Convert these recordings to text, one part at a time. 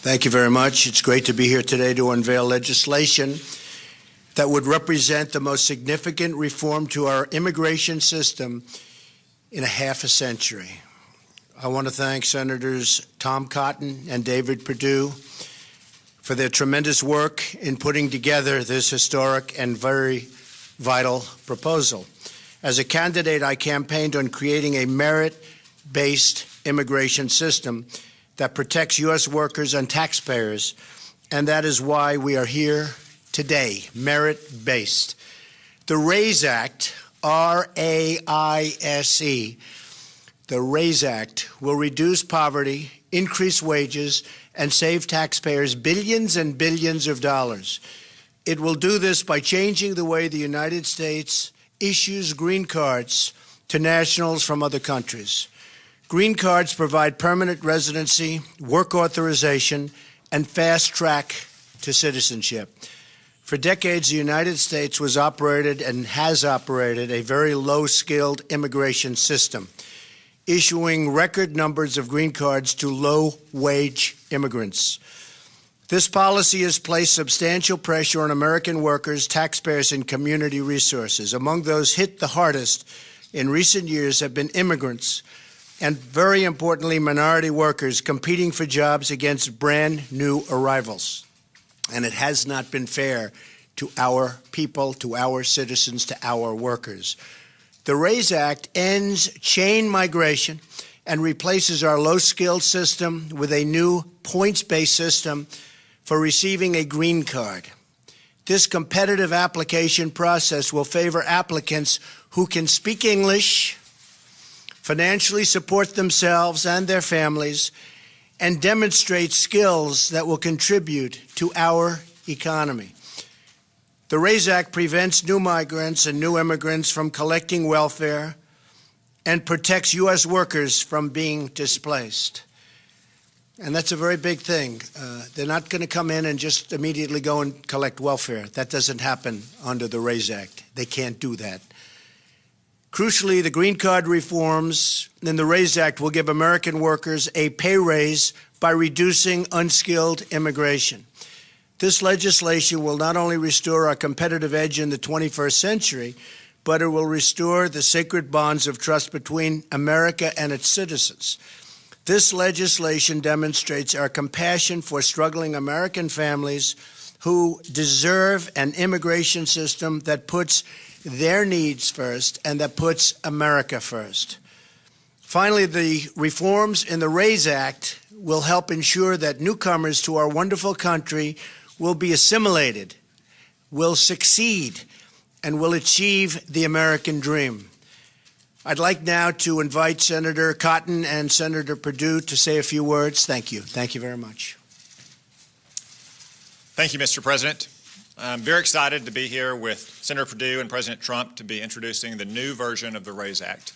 Thank you very much. It's great to be here today to unveil legislation that would represent the most significant reform to our immigration system in a half a century. I want to thank Senators Tom Cotton and David Perdue for their tremendous work in putting together this historic and very vital proposal. As a candidate, I campaigned on creating a merit-based immigration system that protects U.S. workers and taxpayers, and that is why we are here today, merit-based. The RAISE Act, R-A-I-S-E, the RAISE Act will reduce poverty, increase wages, and save taxpayers billions and billions of dollars. It will do this by changing the way the United States issues green cards to nationals from other countries. Green cards provide permanent residency, work authorization, and fast track to citizenship. For decades, the United States was operated and has operated a very low-skilled immigration system, issuing record numbers of green cards to low-wage immigrants. This policy has placed substantial pressure on American workers, taxpayers, and community resources. Among those hit the hardest in recent years have been immigrants and, very importantly, minority workers competing for jobs against brand new arrivals. And it has not been fair to our people, to our citizens, to our workers. The RAISE Act ends chain migration and replaces our low-skilled system with a new points-based system for receiving a green card. This competitive application process will favor applicants who can speak English, financially support themselves and their families, and demonstrate skills that will contribute to our economy. The RAISE Act prevents new migrants and new immigrants from collecting welfare and protects U.S. workers from being displaced. And that's a very big thing. They're not going to come in and just immediately go and collect welfare. That doesn't happen under the RAISE Act. They can't do that. Crucially, the green card reforms in the RAISE Act will give American workers a pay raise by reducing unskilled immigration. This legislation will not only restore our competitive edge in the 21st century, but it will restore the sacred bonds of trust between America and its citizens. This legislation demonstrates our compassion for struggling American families who deserve an immigration system that puts their needs first and that puts America first. Finally, the reforms in the RAISE Act will help ensure that newcomers to our wonderful country will be assimilated, will succeed, and will achieve the American dream. I'd like now to invite Senator Cotton and Senator Perdue to say a few words. Thank you. Thank you very much. Thank you, Mr. President. I'm very excited to be here with Senator Perdue and President Trump to be introducing the new version of the RAISE Act.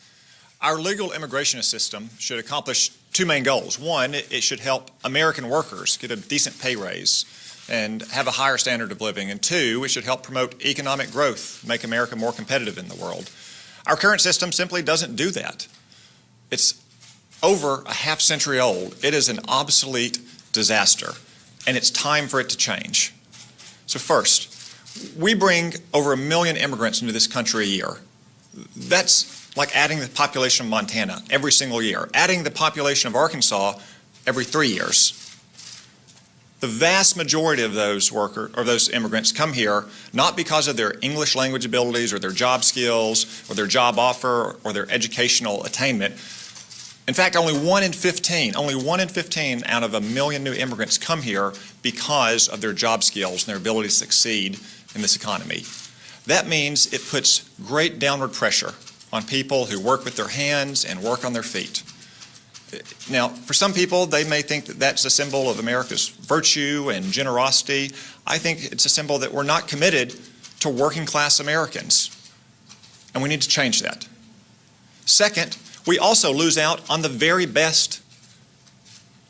Our legal immigration system should accomplish two main goals. One, it should help American workers get a decent pay raise and have a higher standard of living. And two, it should help promote economic growth, make America more competitive in the world. Our current system simply doesn't do that. It's over a half century old. It is an obsolete disaster, and it's time for it to change. So first, we bring over 1 million immigrants into this country a year. That's like adding the population of Montana every single year, adding the population of Arkansas every 3 years. The vast majority of those immigrants come here not because of their English language abilities or their job skills or their job offer or their educational attainment. In fact, only one in 15 out of 1 million new immigrants come here because of their job skills and their ability to succeed in this economy. That means it puts great downward pressure on people who work with their hands and work on their feet. Now, for some people, they may think that that's a symbol of America's virtue and generosity. I think it's a symbol that we're not committed to working class Americans, and we need to change that. Second, we also lose out on the very best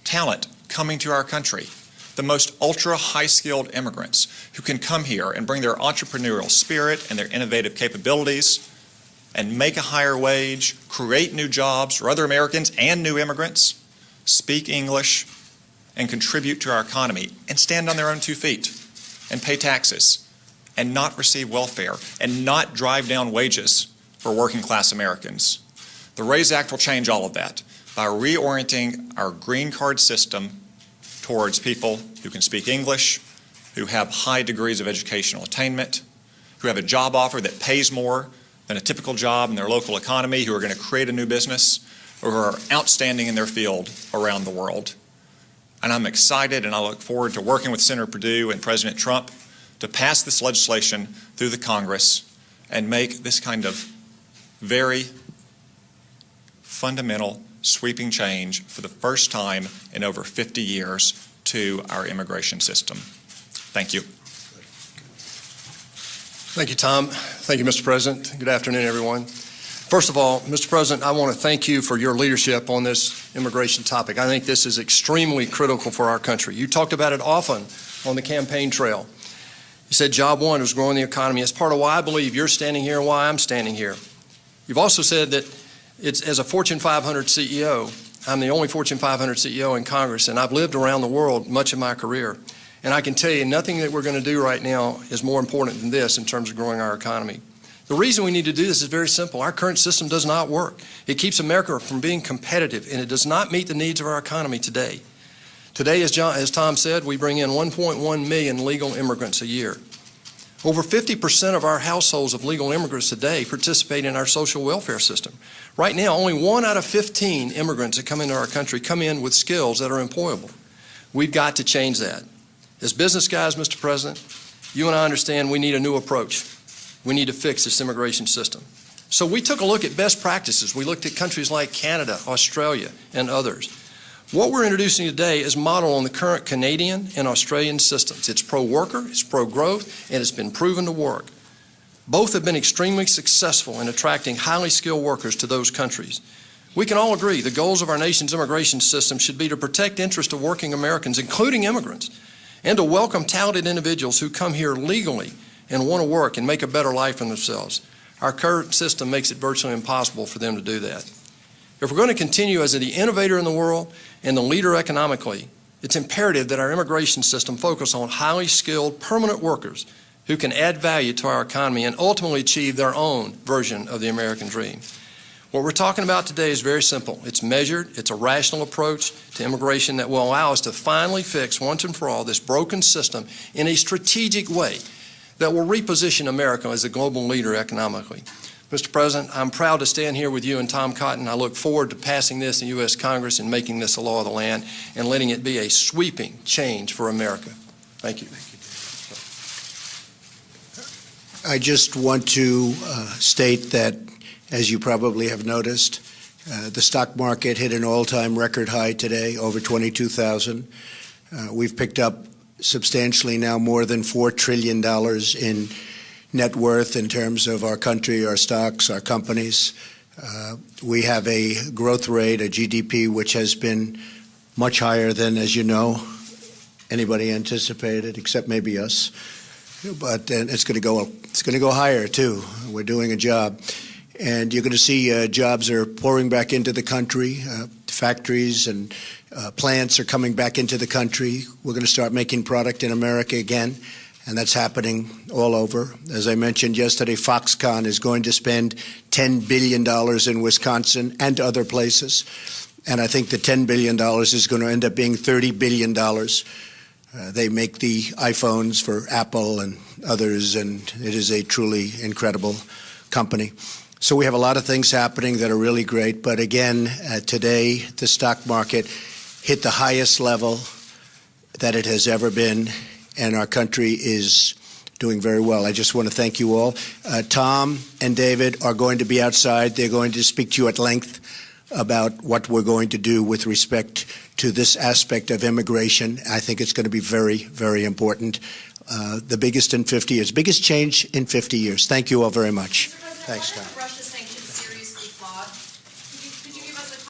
talent coming to our country, the most ultra high-skilled immigrants who can come here and bring their entrepreneurial spirit and their innovative capabilities and make a higher wage, create new jobs for other Americans and new immigrants, speak English, and contribute to our economy and stand on their own 2 feet and pay taxes and not receive welfare and not drive down wages for working class Americans. The RAISE Act will change all of that by reorienting our green card system towards people who can speak English, who have high degrees of educational attainment, who have a job offer that pays more than a typical job in their local economy, who are going to create a new business, or who are outstanding in their field around the world. And I'm excited and I look forward to working with Senator Perdue and President Trump to pass this legislation through the Congress and make this kind of very fundamental, sweeping change for the first time in over 50 years to our immigration system. Thank you. Thank you, Tom. Thank you, Mr. President. Good afternoon, everyone. First of all, Mr. President, I want to thank you for your leadership on this immigration topic. I think this is extremely critical for our country. You talked about it often on the campaign trail. You said job one was growing the economy. It's part of why I believe you're standing here and why I'm standing here. You've also said that as a Fortune 500 CEO, I'm the only Fortune 500 CEO in Congress, and I've lived around the world much of my career. And I can tell you nothing that we're going to do right now is more important than this in terms of growing our economy. The reason we need to do this is very simple. Our current system does not work. It keeps America from being competitive, and it does not meet the needs of our economy today. Today, as Tom said, we bring in 1.1 million legal immigrants a year. Over 50% of our households of legal immigrants today participate in our social welfare system. Right now, only 1 out of 15 immigrants that come into our country come in with skills that are employable. We've got to change that. As business guys, Mr. President, you and I understand we need a new approach. We need to fix this immigration system. So we took a look at best practices. We looked at countries like Canada, Australia, and others. What we're introducing today is modeled on the current Canadian and Australian systems. It's pro-worker, it's pro-growth, and it's been proven to work. Both have been extremely successful in attracting highly skilled workers to those countries. We can all agree the goals of our nation's immigration system should be to protect the interests of working Americans, including immigrants, and to welcome talented individuals who come here legally and want to work and make a better life for themselves. Our current system makes it virtually impossible for them to do that. If we're going to continue as the innovator in the world and the leader economically, it's imperative that our immigration system focus on highly skilled permanent workers who can add value to our economy and ultimately achieve their own version of the American dream. What we're talking about today is very simple. It's measured, it's a rational approach to immigration that will allow us to finally fix once and for all this broken system in a strategic way that will reposition America as a global leader economically. Mr. President, I'm proud to stand here with you and Tom Cotton. I look forward to passing this in U.S. Congress and making this a law of the land and letting it be a sweeping change for America. Thank you. I just want to state that, as you probably have noticed, the stock market hit an all-time record high today, over 22,000. We've picked up substantially now more than $4 trillion in net worth in terms of our country, our stocks, our companies. We have a growth rate, a GDP, which has been much higher than, as you know, anybody anticipated, except maybe us. But it's going to go higher too. We're doing a job, and you're going to see jobs are pouring back into the country. Factories and plants are coming back into the country. We're going to start making product in America again. And that's happening all over. As I mentioned yesterday, Foxconn is going to spend $10 billion in Wisconsin and other places. And I think the $10 billion is going to end up being $30 billion. They make the iPhones for Apple and others, and it is a truly incredible company. So we have a lot of things happening that are really great. But again, today, the stock market hit the highest level that it has ever been, and our country is doing very well. I just want to thank you all. Tom and David are going to be outside. They're going to speak to you at length about what we're going to do with respect to this aspect of immigration. I think it's going to be very, very important. The biggest in 50 years, biggest change in 50 years. Thank you all very much. Thanks, Tom.